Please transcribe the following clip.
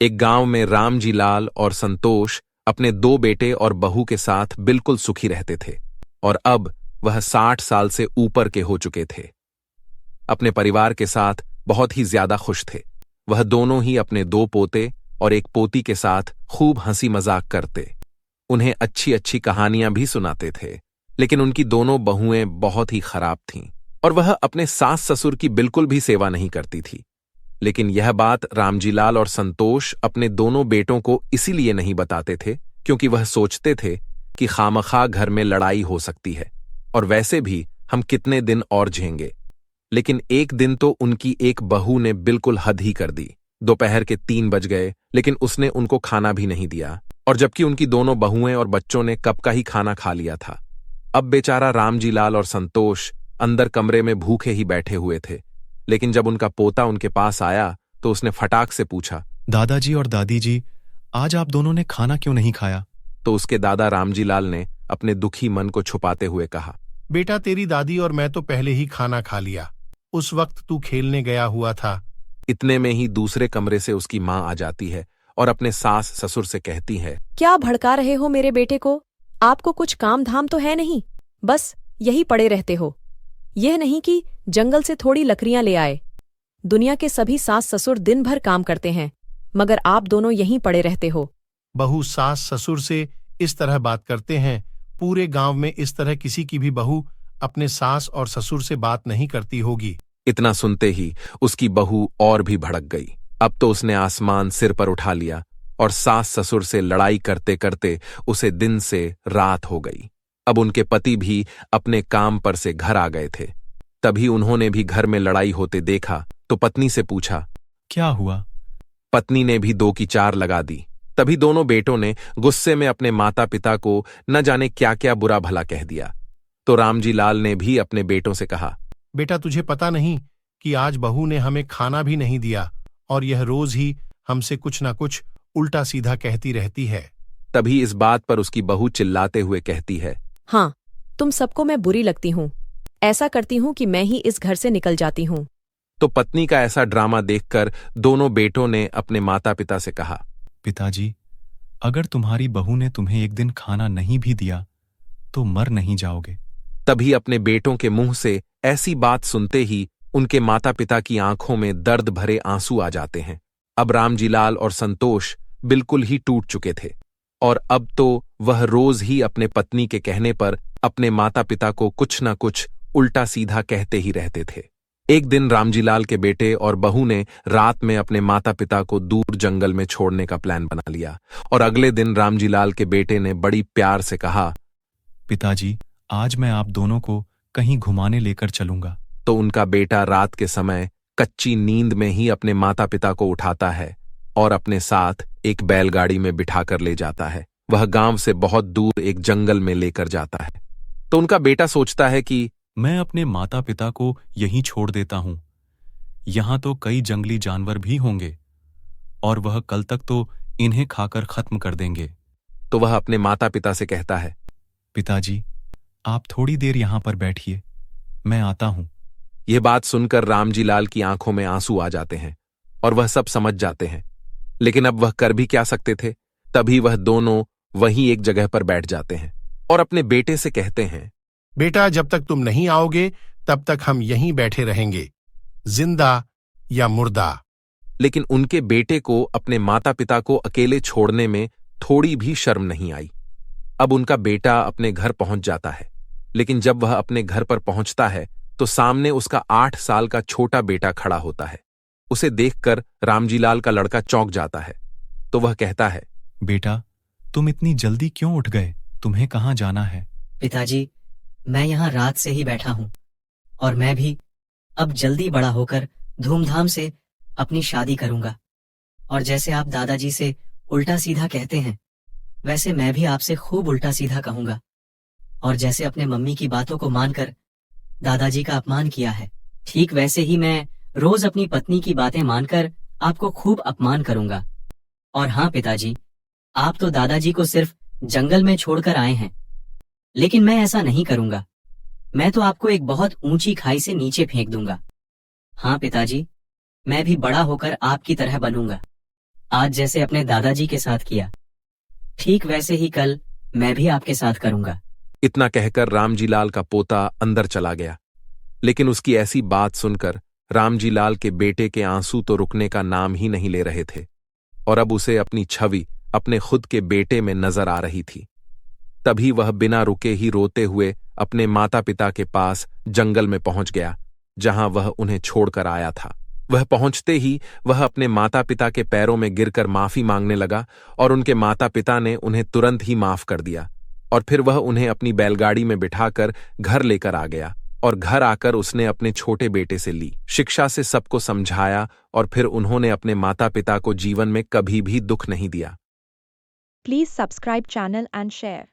एक गांव में रामजी लाल और संतोष अपने दो बेटे और बहू के साथ बिल्कुल सुखी रहते थे और अब वह 60 साल से ऊपर के हो चुके थे। अपने परिवार के साथ बहुत ही ज्यादा खुश थे। वह दोनों ही अपने दो पोते और एक पोती के साथ खूब हंसी मजाक करते, उन्हें अच्छी अच्छी कहानियां भी सुनाते थे। लेकिन उनकी दोनों बहुएं बहुत ही खराब थीं और वह अपने सास ससुर की बिल्कुल भी सेवा नहीं करती थी। लेकिन यह बात रामजीलाल और संतोष अपने दोनों बेटों को इसीलिए नहीं बताते थे क्योंकि वह सोचते थे कि खामखा घर में लड़ाई हो सकती है और वैसे भी हम कितने दिन और झेंगे। लेकिन एक दिन तो उनकी एक बहू ने बिल्कुल हद ही कर दी। दोपहर के 3 बज गए लेकिन उसने उनको खाना भी नहीं दिया, और जबकि उनकी दोनों बहुएं और बच्चों ने कब का ही खाना खा लिया था। अब बेचारा रामजीलाल और संतोष अंदर कमरे में भूखे ही बैठे हुए थे। लेकिन जब उनका पोता उनके पास आया तो उसने फटाक से पूछा, दादाजी और दादी जी, आज आप दोनों ने खाना क्यों नहीं खाया? तो उसके दादा रामजीलाल ने अपने दुखी मन को छुपाते हुए कहा, बेटा, तेरी दादी और मैं तो पहले ही खाना खा लिया। उस वक्त तू खेलने गया हुआ था। इतने में ही दूसरे कमरे से उसकी मां आ जाती है और अपने सास ससुर से कहती है, क्या भड़का रहे हो मेरे बेटे को? आपको कुछ काम धाम तो है नहीं, बस यही पड़े रहते हो। यह नहीं कि जंगल से थोड़ी लकड़ियां ले आए। दुनिया के सभी सास ससुर दिन भर काम करते हैं, मगर आप दोनों यहीं पड़े रहते हो। बहू सास ससुर से इस तरह बात करते हैं। पूरे गांव में इस तरह किसी की भी बहू अपने सास और ससुर से बात नहीं करती होगी। इतना सुनते ही उसकी बहू और भी भड़क गई। अब तो उसने आसमान सिर पर उठा लिया और सास ससुर से लड़ाई करते करते उसे दिन से रात हो गई। अब उनके पति भी अपने काम पर से घर आ गए थे। तभी उन्होंने भी घर में लड़ाई होते देखा तो पत्नी से पूछा, क्या हुआ? पत्नी ने भी 2 की 4 लगा दी। तभी दोनों बेटों ने गुस्से में अपने माता पिता को न जाने क्या क्या बुरा भला कह दिया। तो रामजी लाल ने भी अपने बेटों से कहा, बेटा, तुझे पता नहीं कि आज बहू ने हमें खाना भी नहीं दिया और यह रोज ही हमसे कुछ ना कुछ उल्टा सीधा कहती रहती है। तभी इस बात पर उसकी बहू चिल्लाते हुए कहती है, हाँ, तुम सबको मैं बुरी लगती हूँ। ऐसा करती हूँ कि मैं ही इस घर से निकल जाती हूँ। तो पत्नी का ऐसा ड्रामा देखकर दोनों बेटों ने अपने माता पिता से कहा, पिताजी, अगर तुम्हारी बहू ने तुम्हें एक दिन खाना नहीं भी दिया तो मर नहीं जाओगे। तभी अपने बेटों के मुंह से ऐसी बात सुनते ही उनके माता पिता की आंखों में दर्द भरे आंसू आ जाते हैं। अब रामजीलाल और संतोष बिल्कुल ही टूट चुके थे और अब तो वह रोज ही अपने पत्नी के कहने पर अपने माता पिता को कुछ न कुछ उल्टा सीधा कहते ही रहते थे। एक दिन रामजीलाल के बेटे और बहू ने रात में अपने माता पिता को दूर जंगल में छोड़ने का प्लान बना लिया और अगले दिन रामजीलाल के बेटे ने बड़ी प्यार से कहा, पिताजी, आज मैं आप दोनों को कहीं घुमाने लेकर चलूंगा। तो उनका बेटा रात के समय कच्ची नींद में ही अपने माता पिता को उठाता है और अपने साथ एक बैलगाड़ी में बिठाकर ले जाता है। वह गांव से बहुत दूर एक जंगल में लेकर जाता है। तो उनका बेटा सोचता है कि मैं अपने माता पिता को यहीं छोड़ देता हूं। यहां तो कई जंगली जानवर भी होंगे और वह कल तक तो इन्हें खाकर खत्म कर देंगे। तो वह अपने माता पिता से कहता है, पिताजी, आप थोड़ी देर यहां पर बैठिए, मैं आता हूं। यह बात सुनकर रामजीलाल की आंखों में आंसू आ जाते हैं और वह सब समझ जाते हैं। लेकिन अब वह कर भी क्या सकते थे। तभी वह दोनों वहीं एक जगह पर बैठ जाते हैं और अपने बेटे से कहते हैं, बेटा, जब तक तुम नहीं आओगे तब तक हम यहीं बैठे रहेंगे, जिंदा या मुर्दा। लेकिन उनके बेटे को अपने माता पिता को अकेले छोड़ने में थोड़ी भी शर्म नहीं आई। अब उनका बेटा अपने घर पहुंच जाता है, लेकिन जब वह अपने घर पर पहुंचता है तो सामने उसका 8 साल का छोटा बेटा खड़ा होता है। उसे देखकर रामजीलाल का लड़का चौंक जाता है। तो वह कहता है, बेटा, तुम इतनी जल्दी क्यों उठ गए? तुम्हें कहाँ जाना है? पिताजी, मैं यहाँ रात से ही बैठा हूँ और मैं भी अब जल्दी बड़ा होकर धूमधाम से अपनी शादी करूंगा। और जैसे आप दादाजी से उल्टा सीधा कहते हैं, वैसे मैं भी आपसे खूब उल्टा सीधा कहूंगा। और जैसे अपने मम्मी की बातों को मानकर दादाजी का अपमान किया है, ठीक वैसे ही मैं रोज अपनी पत्नी की बातें मानकर आपको खूब अपमान करूंगा। और हाँ पिताजी, आप तो दादाजी को सिर्फ जंगल में छोड़कर आए हैं, लेकिन मैं ऐसा नहीं करूंगा। मैं तो आपको एक बहुत ऊंची खाई से नीचे फेंक दूंगा। हाँ पिताजी, मैं भी बड़ा होकर आपकी तरह बनूंगा। आज जैसे अपने दादाजी के साथ किया, ठीक वैसे ही कल मैं भी आपके साथ करूंगा। इतना कहकर रामजीलाल का पोता अंदर चला गया। लेकिन उसकी ऐसी बात सुनकर रामजीलाल के बेटे के आंसू तो रुकने का नाम ही नहीं ले रहे थे और अब उसे अपनी छवि अपने खुद के बेटे में नजर आ रही थी। तभी वह बिना रुके ही रोते हुए अपने माता पिता के पास जंगल में पहुंच गया, जहां वह उन्हें छोड़कर आया था। वह पहुंचते ही वह अपने माता पिता के पैरों में गिरकर माफी मांगने लगा और उनके माता पिता ने उन्हें तुरंत ही माफ कर दिया और फिर वह उन्हें अपनी बैलगाड़ी में बिठाकर घर लेकर आ गया और घर आकर उसने अपने छोटे बेटे से ली शिक्षा से सबको समझाया और फिर उन्होंने अपने माता पिता को जीवन में कभी भी दुख नहीं दिया। Please subscribe channel and share.